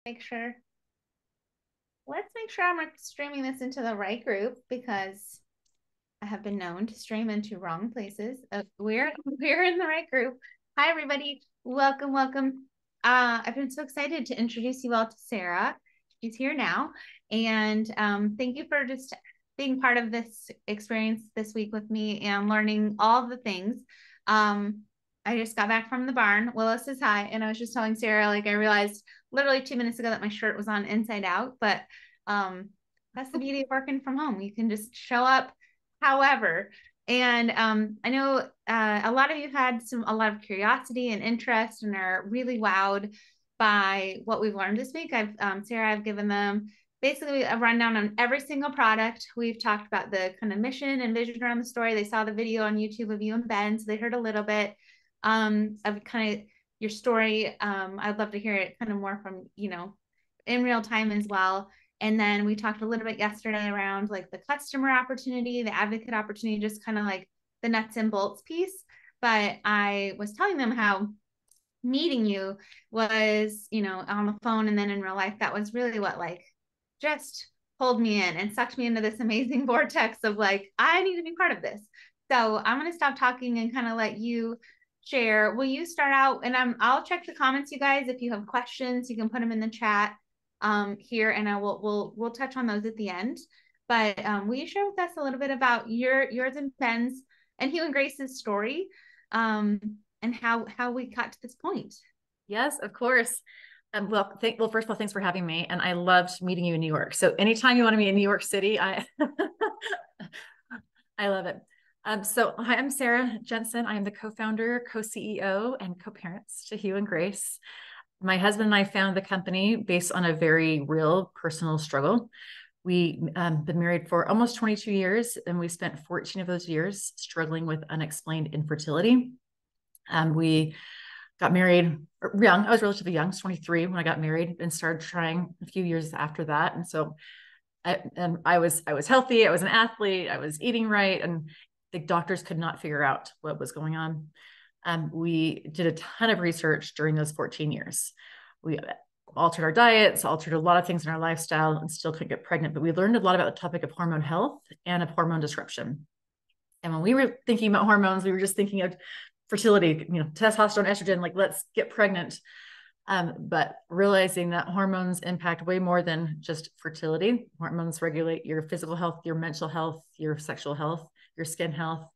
Make sure, let's make sure I'm streaming this into the right group because I have been known to stream into wrong places. We're in the right group. Hi everybody. Welcome, welcome. I've been so excited to introduce you all to Sara. She's here now. And thank you for just being part of this experience this week with me and learning all the things. I just got back from the barn. Willis says hi. And I was just telling Sara, like I realized literally 2 minutes ago that my shirt was on inside out, but that's the beauty of working from home. You can just show up however. And I know a lot of you had a lot of curiosity and interest and are really wowed by what we've learned this week. Sara, I've given them basically a rundown on every single product. We've talked about the kind of mission and vision around the story. They saw the video on YouTube of you and Ben, so they heard a little bit of kind of your story. I'd love to hear it kind of more from, in real time as well. And then we talked a little bit yesterday around like the customer opportunity, the advocate opportunity, just kind of like the nuts and bolts piece. But I was telling them how meeting you was, on the phone and then in real life, that was really what like just pulled me in and sucked me into this amazing vortex of like, I need to be part of this. So I'm going to stop talking and kind of let you share. Will you start out? And I'll check the comments, you guys. If you have questions, you can put them in the chat here, and we'll touch on those at the end. But will you share with us a little bit about yours and Ben's and Hugh and Grace's story, and how we got to this point? Yes, of course. Well, first of all, thanks for having me. And I loved meeting you in New York. So anytime you want to meet in New York City, I love it. Hi, I'm Sara Jensen. I am the co-founder, co-CEO, and co-parents to Hugh and Grace. My husband and I found the company based on a very real personal struggle. We been married for almost 22 years, and we spent 14 of those years struggling with unexplained infertility. We got married young. I was relatively young, I was 23 when I got married, and started trying a few years after that. And so I was healthy. I was an athlete. I was eating right. And the doctors could not figure out what was going on. We did a ton of research during those 14 years. We altered our diets, altered a lot of things in our lifestyle, and still couldn't get pregnant. But we learned a lot about the topic of hormone health and of hormone disruption. And when we were thinking about hormones, we were just thinking of fertility, testosterone, estrogen, like let's get pregnant. But realizing that hormones impact way more than just fertility. Hormones regulate your physical health, your mental health, your sexual health, your skin health.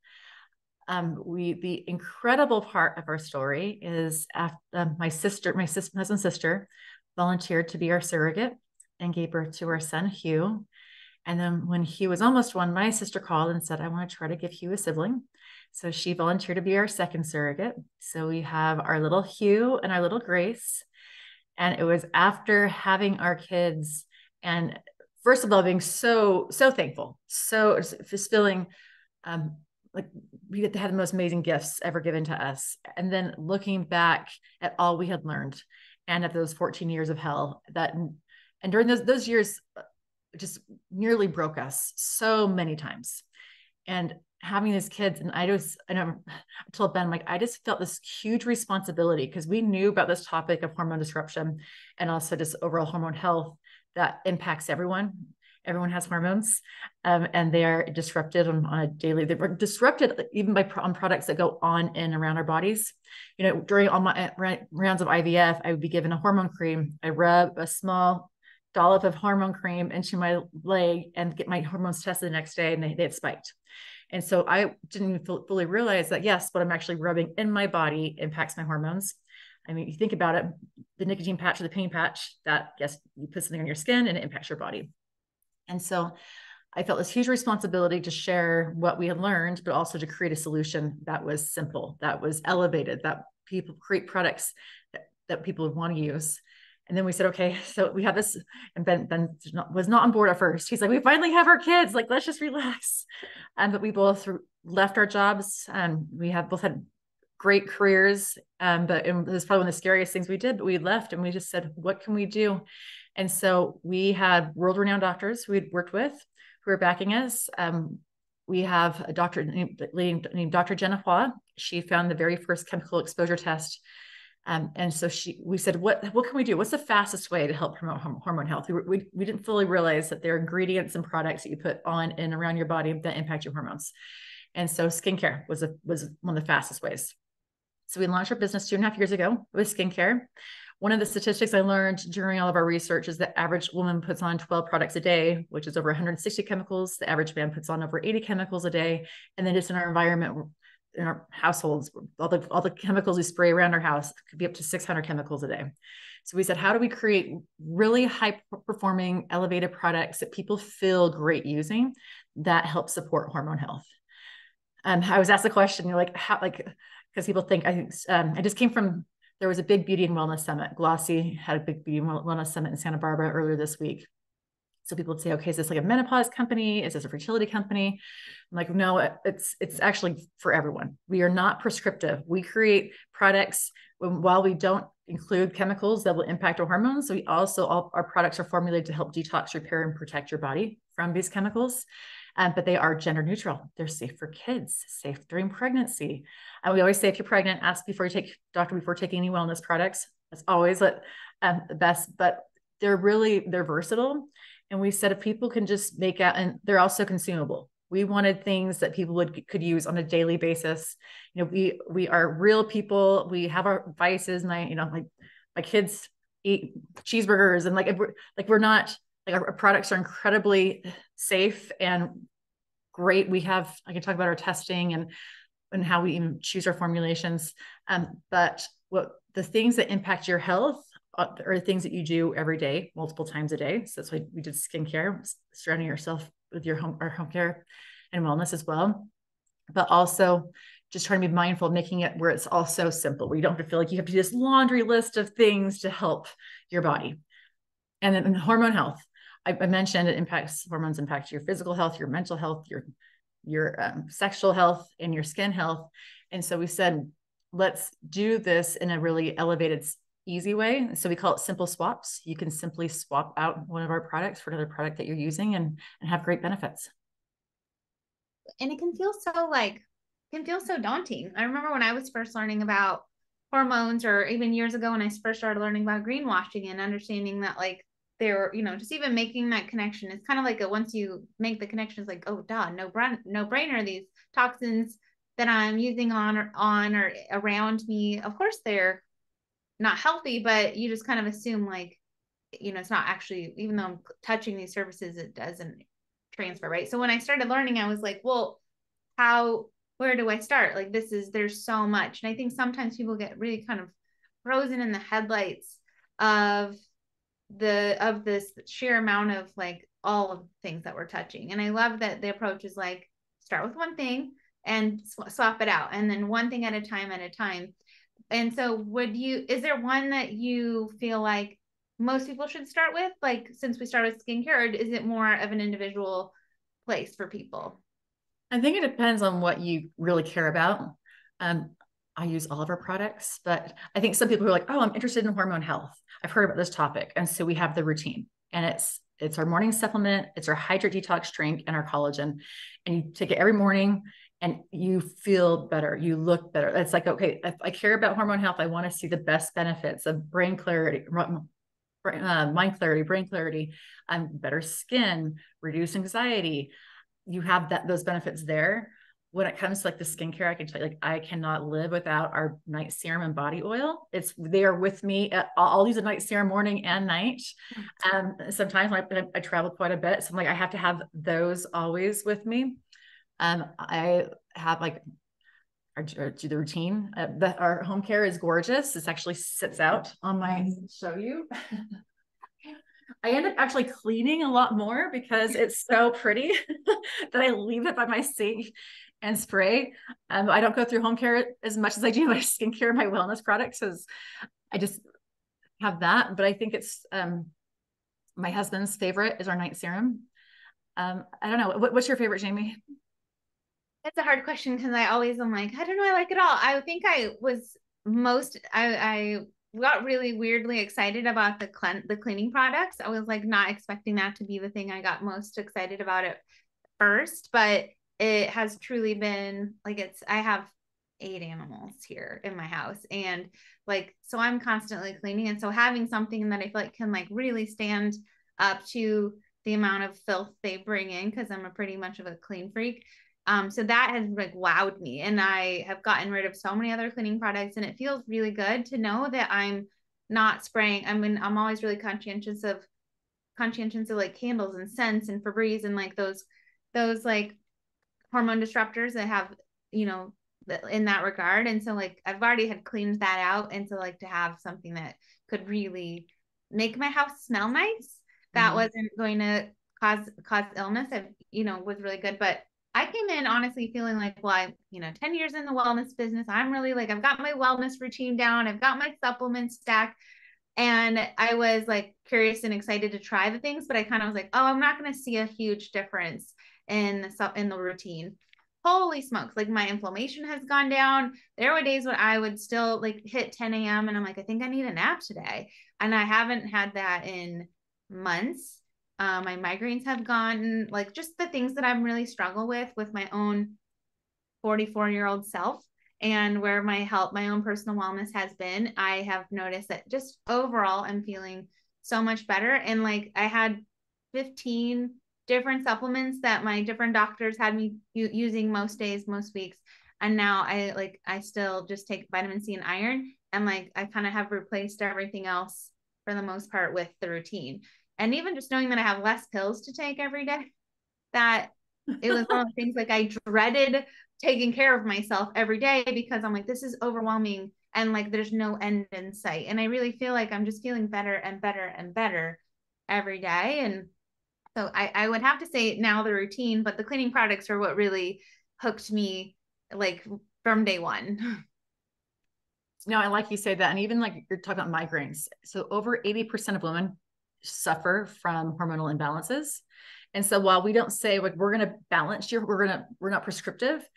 The incredible part of our story is after, my husband's sister volunteered to be our surrogate and gave birth to our son, Hugh. And then when Hugh was almost one, my sister called and said, I want to try to give Hugh a sibling. So she volunteered to be our second surrogate. So we have our little Hugh and our little Grace. And it was after having our kids and first of all, being so thankful, so just feeling like we had the most amazing gifts ever given to us. And then looking back at all we had learned and at those 14 years of hell and during those years just nearly broke us so many times. And having these kids, and I told Ben, like, I just felt this huge responsibility because we knew about this topic of hormone disruption and also just overall hormone health that impacts everyone. Everyone has hormones, and they are disrupted on a daily. They're disrupted even on products that go on and around our bodies. During all my rounds of IVF, I would be given a hormone cream. I rub a small dollop of hormone cream into my leg and get my hormones tested the next day, and they had spiked. And so I didn't even fully realize that, yes, what I'm actually rubbing in my body impacts my hormones. I mean, you think about it, the nicotine patch or the pain patch, that, yes, you put something on your skin and it impacts your body. And so I felt this huge responsibility to share what we had learned, but also to create a solution that was simple, that was elevated, that people create products that people would want to use. And then we said, okay, so we have this, and Ben was not on board at first. He's like, we finally have our kids, like, let's just relax. But we both left our jobs, and we have both had great careers. But it was probably one of the scariest things we did, but we left and we just said, what can we do? And so we had world-renowned doctors who we'd worked with who were backing us. We have a doctor named Dr. Jenna Hua. She found the very first chemical exposure test And so we said, what can we do? What's the fastest way to help promote hormone health? We didn't fully realize that there are ingredients and products that you put on and around your body that impact your hormones. And so skincare was one of the fastest ways. So we launched our business 2.5 years ago with skincare. One of the statistics I learned during all of our research is the average woman puts on 12 products a day, which is over 160 chemicals. The average man puts on over 80 chemicals a day. And then just in our environment, in our households, all the chemicals we spray around our house could be up to 600 chemicals a day. So we said, how do we create really high performing, elevated products that people feel great using that help support hormone health? I was asked the question, because people think I just came from, there was a big beauty and wellness summit. Glossy had a big beauty and wellness summit in Santa Barbara earlier this week. So people would say, okay, is this like a menopause company? Is this a fertility company? I'm like, no, it's actually for everyone. We are not prescriptive. We create products while we don't include chemicals that will impact our hormones. So all our products are formulated to help detox, repair, and protect your body from these chemicals. But they are gender neutral. They're safe for kids, safe during pregnancy. And we always say, if you're pregnant, ask before taking any wellness products. That's always the best, but they're versatile. And we said, if people can just make out, and they're also consumable. We wanted things that people could use on a daily basis. We are real people. We have our vices, and my kids eat cheeseburgers, and we're not, our products are incredibly safe and great. I can talk about our testing and how we even choose our formulations. But the things that impact your health are the things that you do every day, multiple times a day. So that's why we did skincare, surrounding yourself with our home care and wellness as well. But also just trying to be mindful of making it where it's also simple, where you don't have to feel like you have to do this laundry list of things to help your body. And then hormone health. I mentioned hormones impact your physical health, your mental health, your sexual health, and your skin health. And so we said, let's do this in a really elevated, easy way. So we call it simple swaps. You can simply swap out one of our products for another product that you're using and have great benefits. And it can feel so daunting. I remember when I was first learning about hormones, or even years ago when I first started learning about greenwashing and understanding that they're, just even making that connection. It's kind of like once you make the connection, it's like, oh, duh, no brainer. These toxins that I'm using on or around me, of course they're not healthy, but you just kind of assume it's not actually, even though I'm touching these surfaces, it doesn't transfer, right? So when I started learning, I was like, well, where do I start? There's so much. And I think sometimes people get really kind of frozen in the headlights of this sheer amount of all of the things that we're touching. And I love that the approach is start with one thing and swap it out, and then one thing at a time. And so is there one that you feel like most people should start with, since we started with skincare, or is it more of an individual place for people? I think it depends on what you really care about. I use all of our products, but I think some people are like, oh, I'm interested in hormone health. I've heard about this topic. And so we have the routine, and it's our morning supplement. It's our hydrate detox drink and our collagen. And you take it every morning and you feel better. You look better. It's like, okay, if I care about hormone health, I want to see the best benefits of brain clarity, mind clarity, brain clarity, better skin, reduce anxiety. You have those benefits there. When it comes to the skincare, I can tell you, I cannot live without our night serum and body oil. They are with me. I'll use a night serum morning and night. Sometimes I travel quite a bit, so I have to have those always with me. I have do the routine. Our home care is gorgeous. This actually sits out on my, show you. I end up actually cleaning a lot more because it's so pretty that I leave it by my sink and spray. I don't go through home care as much as I do my skincare, my wellness products, because I just have that. But I think it's my husband's favorite is our night serum. I don't know. What's your favorite, Jamie? That's a hard question, because I always am I don't know, I like it all. I think I got really weirdly excited about the cleaning products. I was not expecting that to be the thing I got most excited about at first, but it has truly been I have 8 animals here in my house. And like, so I'm constantly cleaning. And so having something that I feel like can like really stand up to the amount of filth they bring in, because I'm a pretty much of a clean freak. So that has like wowed me. And I have gotten rid of so many other cleaning products. And it feels really good to know that I'm not spraying. I mean, I'm always really conscientious of like candles and scents and Febreze and like those like hormone disruptors that have, you know, in that regard. And so like I've already had cleaned that out. And so like to have something that could really make my house smell nice, that wasn't going to cause illness, you know, was really good. But I came in honestly feeling like, well, I, you know, 10 years in the wellness business, I'm really like, I've got my wellness routine down. I've got my supplement stack. And I was like curious and excited to try the things, but I kind of was like, oh, I'm not going to see a huge difference in the routine. Holy smokes, like my inflammation has gone down. There were days when I would still like hit 10 a.m. and I'm like, I think I need a nap today. And I haven't had that in months. My migraines have gone, like just the things that I'm really struggle with my own 44-year-old self, and where my health, my own personal wellness has been, I have noticed that just overall I'm feeling so much better. And like I had 15 different supplements that my different doctors had me using most days, most weeks. And now I still just take vitamin C and iron. And like I kind of have replaced everything else for the most part with the routine. And even just knowing that I have less pills to take every day, that it was one of the things like I dreaded taking care of myself every day, because I'm like, this is overwhelming and like there's no end in sight. And I really feel like I'm just feeling better and better and better every day. And so I would have to say now the routine, but the cleaning products are what really hooked me like from day one. No, I like you say that. And even like you're talking about migraines. So over 80% of women suffer from hormonal imbalances. And so while we don't say like we're going to balance you, we're not prescriptive,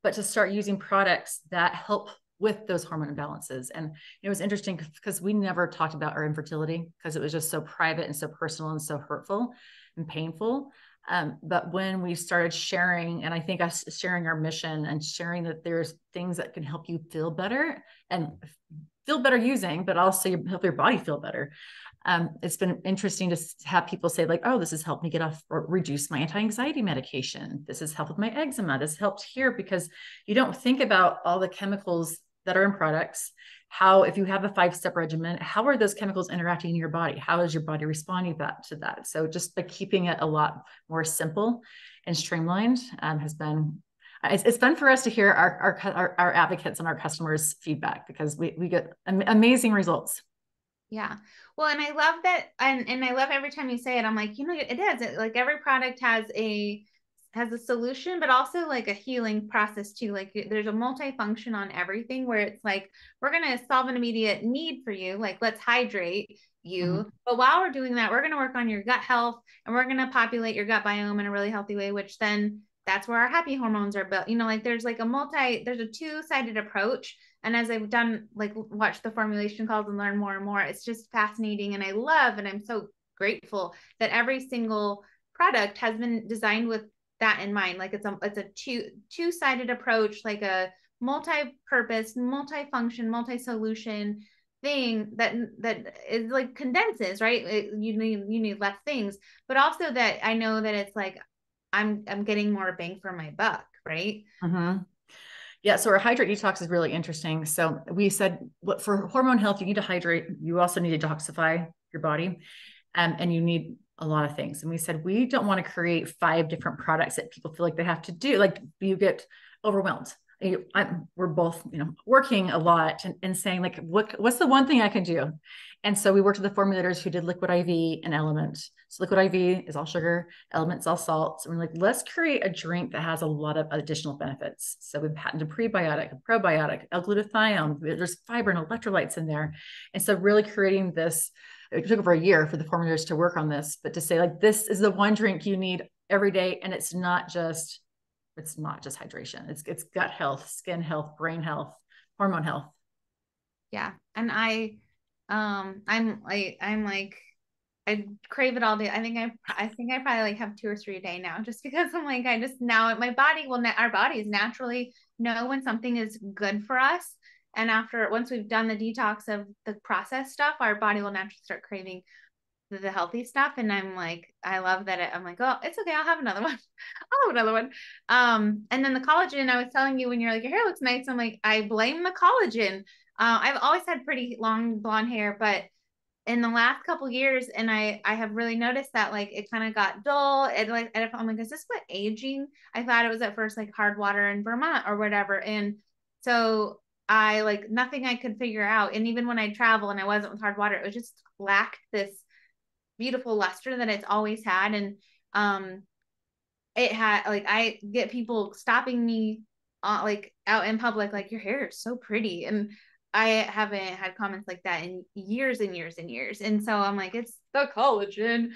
but to start using products that help with those hormone imbalances. And it was interesting because we never talked about our infertility because it was just so private and so personal and so hurtful and painful. But when we started sharing, and I think us sharing our mission and sharing that there's things that can help you feel better and feel better using, but also help your body feel better. It's been interesting to have people say like, oh, this has helped me get off or reduce my anti-anxiety medication. This has helped with my eczema. This helped here, because you don't think about all the chemicals that are in products. How, if you have a 5-step regimen, how are those chemicals interacting in your body? How is your body responding to that? So just by keeping it a lot more simple and streamlined has been, it's fun for us to hear our advocates and our customers' feedback, because we get amazing results. Yeah. Well, and I love that. And I love every time you say it, I'm like, you know, it is. Like every product has a solution, but also like a healing process too. Like there's a multifunction on everything, where it's like, we're going to solve an immediate need for you. Like, let's hydrate you. Mm-hmm. But while we're doing that, we're going to work on your gut health, and we're going to populate your gut biome in a really healthy way, which then that's where our happy hormones are built. You know, like there's a two-sided approach. And as I've done, like watch the formulation calls and learn more and more, it's just fascinating. And I love, and I'm so grateful that every single product has been designed with that in mind. Like it's a two-sided approach, like a multi-purpose, multi-function, multi-solution thing that is like condenses, right? You need less things, but also that I know that it's like I'm getting more bang for my buck, right? Mm-hmm. Yeah, so our hydrate detox is really interesting. So we said, for hormone health, you need to hydrate. You also need to detoxify your body, and you need a lot of things. And we said, we don't want to create 5 different products that people feel like they have to do. Like you get overwhelmed. We're both, working a lot and saying like, what's the one thing I can do? And so we worked with the formulators who did liquid IV and Element. So liquid IV is all sugar, Element's all salt. So we're like, let's create a drink that has a lot of additional benefits. So we've patented a prebiotic, a probiotic, L-glutathione. There's fiber and electrolytes in there. And so really creating this, it took over a year for the formulators to work on this, but to say like, this is the one drink you need every day. And it's not just hydration. It's gut health, skin health, brain health, hormone health. Yeah. And I'm like I crave it all day. I think I probably like have 2 or 3 a day now, just because I'm like, I just now my body will, our bodies naturally know when something is good for us. And after, once we've done the detox of the processed stuff, our body will naturally start craving the healthy stuff. And I'm like, I love that. I'm like, oh, it's okay. I'll have another one. I'll have another one. And then the collagen, I was telling you when you're like, your hair looks nice. I'm like, I blame the collagen. I've always had pretty long blonde hair, but in the last couple years, and I have really noticed that like it kind of got dull. And like, and I'm like, is this what aging? I thought it was at first like hard water in Vermont or whatever. And so I like nothing I could figure out. And even when I travel and I wasn't with hard water, it was just lacked this beautiful luster that it's always had. And it had like, I get people stopping me like out in public, like, your hair is so pretty. And I haven't had comments like that in years and years and years. And so I'm like, it's the collagen.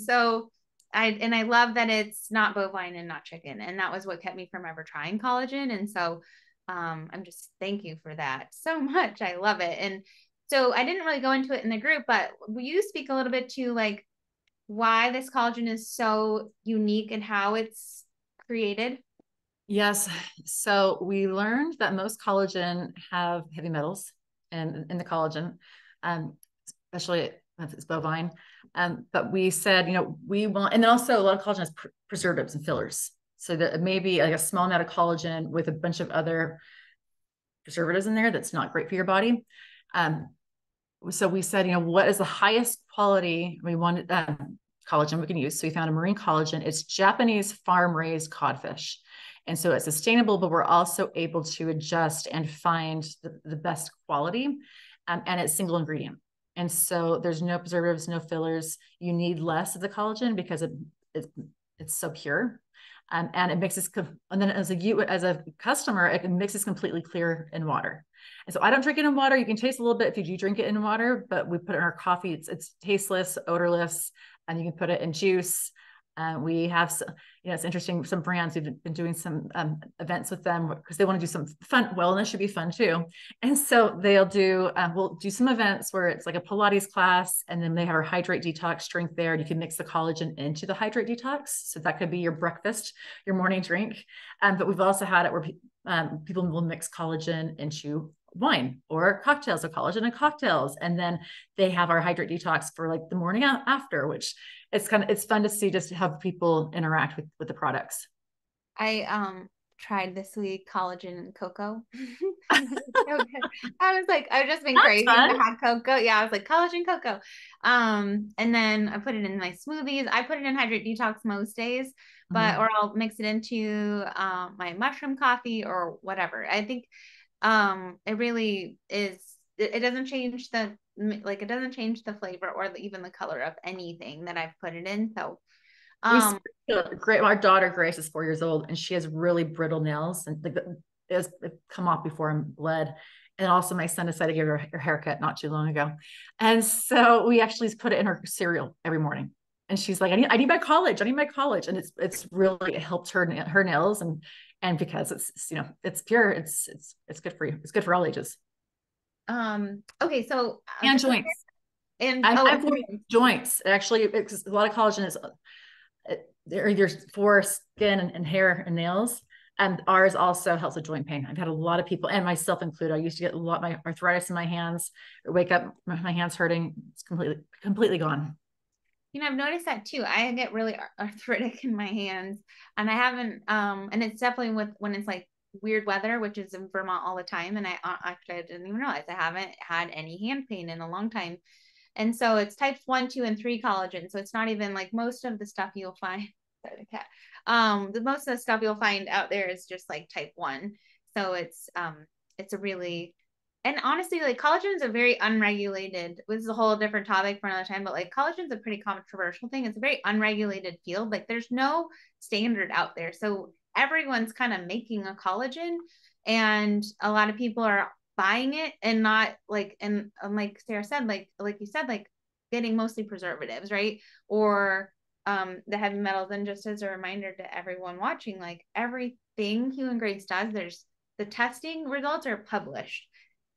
So I love that it's not bovine and not chicken. And that was what kept me from ever trying collagen. And so I'm just, thank you for that so much. I love it. And so I didn't really go into it in the group, but will you speak a little bit to like why this collagen is so unique and how it's created? Yes. So we learned that most collagen have heavy metals in the collagen, especially if it's bovine. But we said, we want, and then also a lot of collagen has preservatives and fillers. So that it may be like a small amount of collagen with a bunch of other preservatives in there that's not great for your body. So we said, what is the highest quality we wanted collagen we can use? So we found a marine collagen. It's Japanese farm raised codfish. And so it's sustainable, but we're also able to adjust and find the best quality. And it's single ingredient. And so there's no preservatives, no fillers. You need less of the collagen because it's so pure. And it mixes, and then as a customer, it mixes completely clear in water. And so I don't drink it in water. You can taste a little bit if you do drink it in water, but we put it in our coffee. It's tasteless, odorless, and you can put it in juice. We have, it's interesting. Some brands, we've been doing some events with them because they want to do some fun. Wellness should be fun too. And so we'll do some events where it's like a Pilates class, and then they have our hydrate detox drink there. And you can mix the collagen into the hydrate detox. So that could be your breakfast, your morning drink. But we've also had it where people will mix collagen into wine or cocktails of collagen and cocktails. And then they have our hydrate detox for like the morning after, which it's fun to see just have people interact with the products. I tried this week collagen and cocoa. I was like, I've just been That's crazy with fun. the hot cocoa. Yeah, I was like collagen cocoa. And then I put it in my smoothies. I put it in hydrate detox most days, but Mm-hmm. or I'll mix it into my mushroom coffee or whatever. I think it really is. It doesn't change the like, it doesn't change the flavor or even the color of anything that I've put it in. So We um great. Our daughter Grace is 4 years old, and she has really brittle nails, and it's come off before and bled. And also, my son decided to give her haircut not too long ago, and so we actually put it in her cereal every morning. And she's like, I need my college. I need my college, and it's really it helped her nails, and because it's pure, it's good for you. It's good for all ages okay, so and joints. and I avoid joints. Actually, because a lot of collagen is they're either for skin and hair and nails. And ours also helps with joint pain. I've had a lot of people, and myself included. I used to get a lot of my arthritis in my hands. Or wake up, my hands hurting. It's completely gone. I've noticed that too. I get really arthritic in my hands, and I haven't and it's definitely with when it's like weird weather, which is in Vermont all the time. And I didn't even realize I haven't had any hand pain in a long time. And so it's types 1, 2, and 3 collagen. So it's not even like most of the stuff you'll find. Sorry, the cat. The most of the stuff you'll find out there is just like type 1. So it's a really, and honestly, like collagen is a very unregulated. This is a whole different topic for another time, but like collagen is a pretty controversial thing. It's a very unregulated field. Like there's no standard out there, so everyone's kind of making a collagen, and a lot of people are buying it and not like, and like Sarah said, like you said, like getting mostly preservatives, right? Or the heavy metals. And just as a reminder to everyone watching, like everything Hugh and Grace does, there's the testing results are published.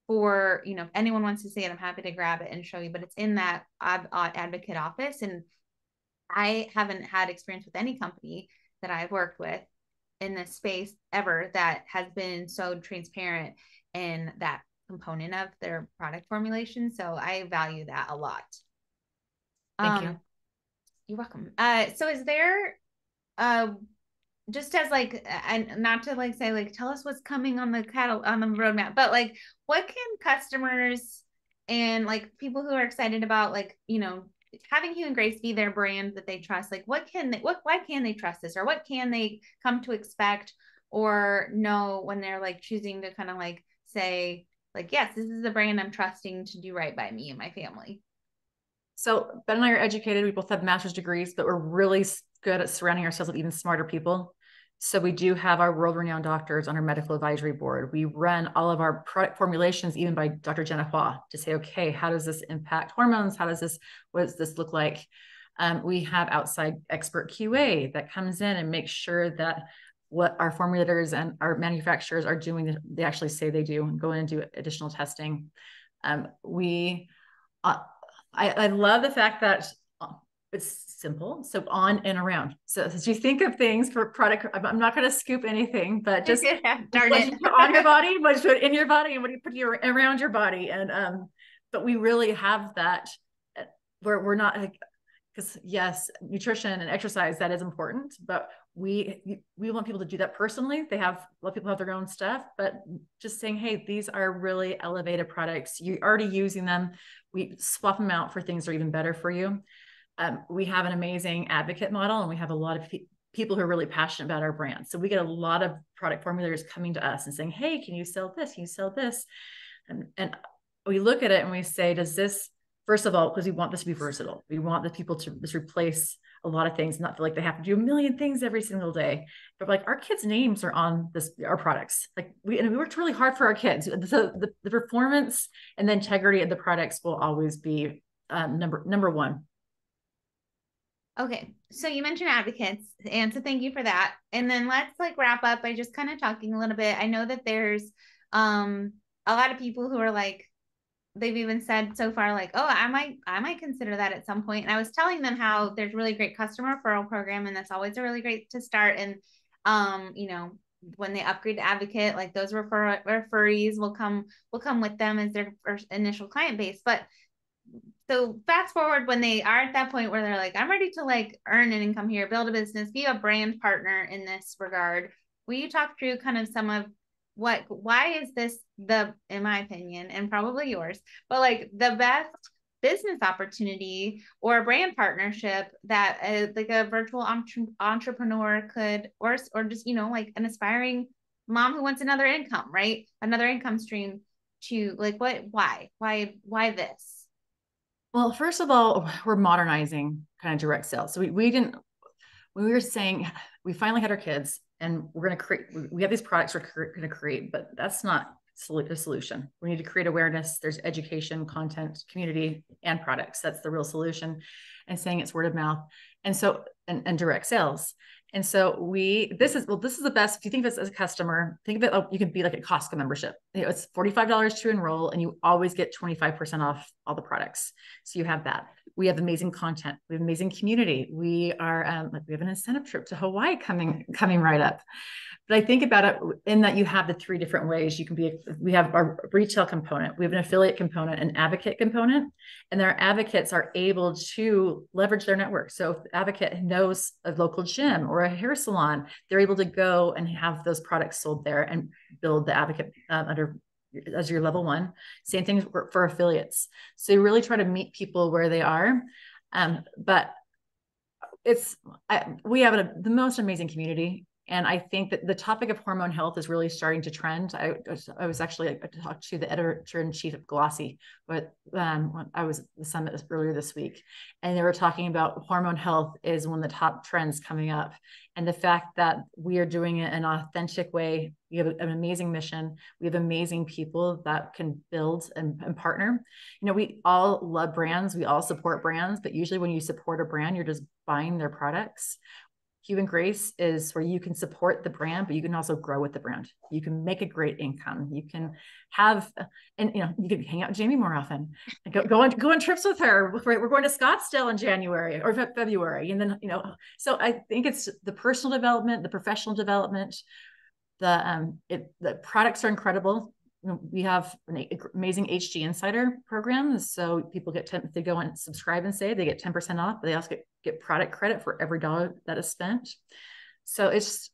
for, you know, if anyone wants to see it, I'm happy to grab it and show you, but it's in that advocate office. And I haven't had experience with any company that I've worked with in this space ever that has been so transparent in that component of their product formulation. So I value that a lot. Thank you. You're welcome. So is there uh just as like, and not to like say like tell us what's coming on the on the roadmap, but like what can customers and like people who are excited about, like, you know, having Hugh and Grace be their brand that they trust, like what can they, why can they trust this, or what can they come to expect or know when they're like choosing to kind of like say like, yes, this is the brand I'm trusting to do right by me and my family. So Ben and I are educated. We both have master's degrees, but we're really good at surrounding ourselves with even smarter people. So we do have our world-renowned doctors on our medical advisory board. We run all of our product formulations, even by Dr. Jenna Hua, to say, okay, how does this impact hormones? What does this look like? We have outside expert QA that comes in and makes sure that what our formulators and our manufacturers are doing, they actually say they do, and go in and do additional testing. I love the fact that it's simple. So on and around. So as you think of things for product, I'm not going to scoop anything, but just darn what it. you put on your body, what you put in your body, and what you put around your body. And but we really have that where we're not like, because yes, nutrition and exercise, that is important, but we want people to do that personally. A lot of people have their own stuff, but just saying, hey, these are really elevated products. You're already using them. We swap them out for things that are even better for you. We have an amazing advocate model, and we have a lot of people who are really passionate about our brand. So we get a lot of product formulators coming to us and saying, hey, can you sell this? Can you sell this? And we look at it and we say, does this, first of all, because we want this to be versatile. We want the people to just replace a lot of things, not feel like they have to do a million things every single day. But like our kids' names are on our products. Like we worked really hard for our kids. So the performance and the integrity of the products will always be number one. Okay, so you mentioned advocates, and so thank you for that. And then let's like wrap up by just kind of talking a little bit. I know that there's a lot of people who are like, they've even said so far like, oh, I might consider that at some point. And I was telling them how there's really great customer referral program, and that's always a really great to start. And you know, when they upgrade to advocate, like those referees will come with them as their first initial client base. But so fast forward when they are at that point where they're like, I'm ready to like earn an income here, build a business, be a brand partner in this regard. Will you talk through kind of some of why is this in my opinion, and probably yours, but like the best business opportunity or a brand partnership that like a virtual entrepreneur could, or just, you know, like an aspiring mom who wants another income, right? Another income stream to like, why this? Well, first of all, we're modernizing kind of direct sales. So we didn't, when we were saying we finally had our kids and we're going to create, we have these products we're going to create, but that's not a solution. We need to create awareness. There's education, content, community, and products. That's the real solution. And saying it's word of mouth. And so, and direct sales. And so this is the best. If you think of this as a customer, think of it, you can be like a Costco membership. You know, it's $45 to enroll, and you always get 25% off all the products. So you have that. We have amazing content. We have amazing community. We have an incentive trip to Hawaii coming right up. But I think about it in that you have the three different ways you can be. We have our retail component, we have an affiliate component, an advocate component, and our advocates are able to leverage their network. So if the advocate knows a local gym or a hair salon, they're able to go and have those products sold there and build the advocate under as your level one. Same thing for affiliates. So you really try to meet people where they are. But we have the most amazing community. And I think that the topic of hormone health is really starting to trend. I was actually, I talked to the editor-in-chief of Glossy, but when I was at the summit earlier this week, and they were talking about hormone health is one of the top trends coming up. And the fact that we are doing it in an authentic way, we have an amazing mission. We have amazing people that can build and partner. You know, we all love brands. We all support brands, but usually when you support a brand, you're just buying their products. Hugh and Grace is where you can support the brand, but you can also grow with the brand. You can make a great income. You can have, and you can hang out with Jamie more often. Go on trips with her. We're going to Scottsdale in January or February, and then So I think it's the personal development, the professional development. The products are incredible. We have an amazing HG Insider program. So people get if they go and subscribe and save, they get 10% off, but they also get product credit for every dollar that is spent. So there's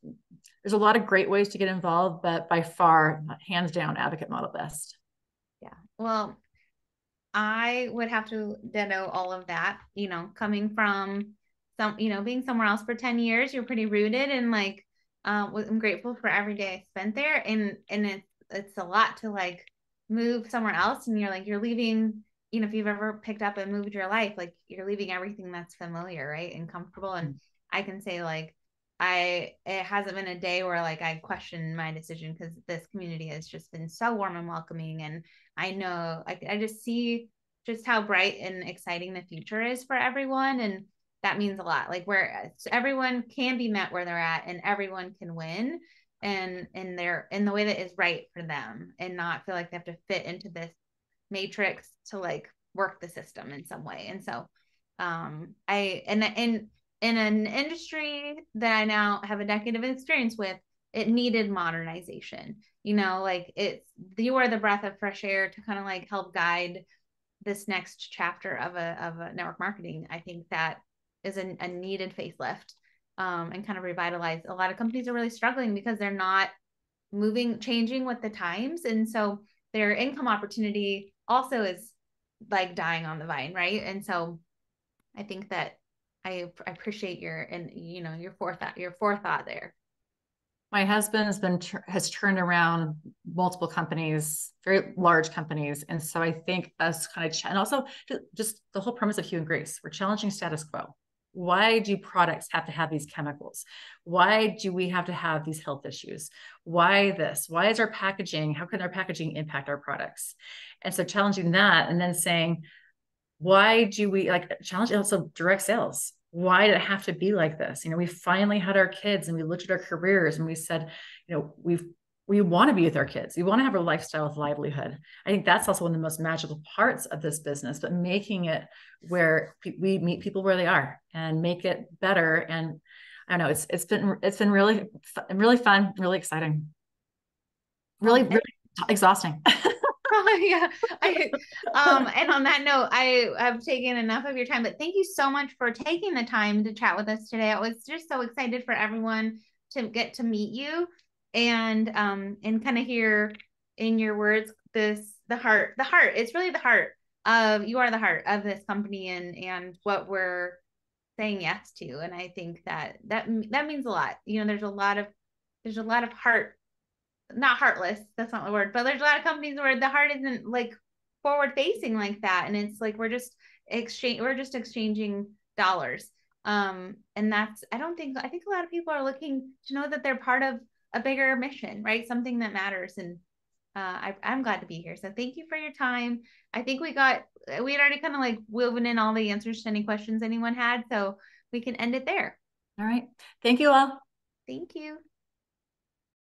a lot of great ways to get involved, but by far, hands down, advocate model best. Yeah. Well, I would have to ditto all of that, coming from being somewhere else for 10 years, you're pretty rooted and like, I'm grateful for every day I spent there. And it's a lot to like move somewhere else. And you're leaving, if you've ever picked up and moved your life, like you're leaving everything that's familiar, right, and comfortable. And I can say like, it hasn't been a day where like I question my decision, because this community has just been so warm and welcoming. And I know I just see just how bright and exciting the future is for everyone. And that means a lot. Like where everyone can be met where they're at, and everyone can win and in the way that is right for them, and not feel like they have to fit into this matrix to like work the system in some way. And so in an industry that I now have a decade of experience with, it needed modernization. Like you are the breath of fresh air to kind of like help guide this next chapter of a network marketing. I think that is a needed facelift, and kind of revitalize. A lot of companies are really struggling because they're not changing with the times. And so their income opportunity also is like dying on the vine. Right. And so I think that I appreciate your forethought there. My husband has turned around multiple companies, very large companies. And so I think us and also just the whole premise of Hugh and Grace, we're challenging status quo. Why do products have to have these chemicals? Why do we have to have these health issues? Why this? Why is our packaging? How can our packaging impact our products? And so challenging that, and then saying, why do we challenge also direct sales? Why did it have to be like this? We finally had our kids and we looked at our careers and we said, we want to be with our kids. We want to have a lifestyle of livelihood. I think that's also one of the most magical parts of this business, but making it where we meet people where they are and make it better. And I don't know, it's been really, really fun, really exciting, really exhausting. Yeah. And on that note, I have taken enough of your time, but thank you so much for taking the time to chat with us today. I was just so excited for everyone to get to meet you and kind of hear in your words the heart. It's really the heart you are the heart of this company and what we're saying yes to. And I think that means a lot. There's a lot of heart, not heartless, that's not the word, but there's a lot of companies where the heart isn't like forward facing like that, and it's like we're just exchanging dollars. And that's I think a lot of people are looking to know that they're part of a bigger mission, right? Something that matters. And I'm glad to be here, so thank you for your time. I think we had already kind of like woven in all the answers to any questions anyone had, so we can end it there. All right, thank you all. Thank you.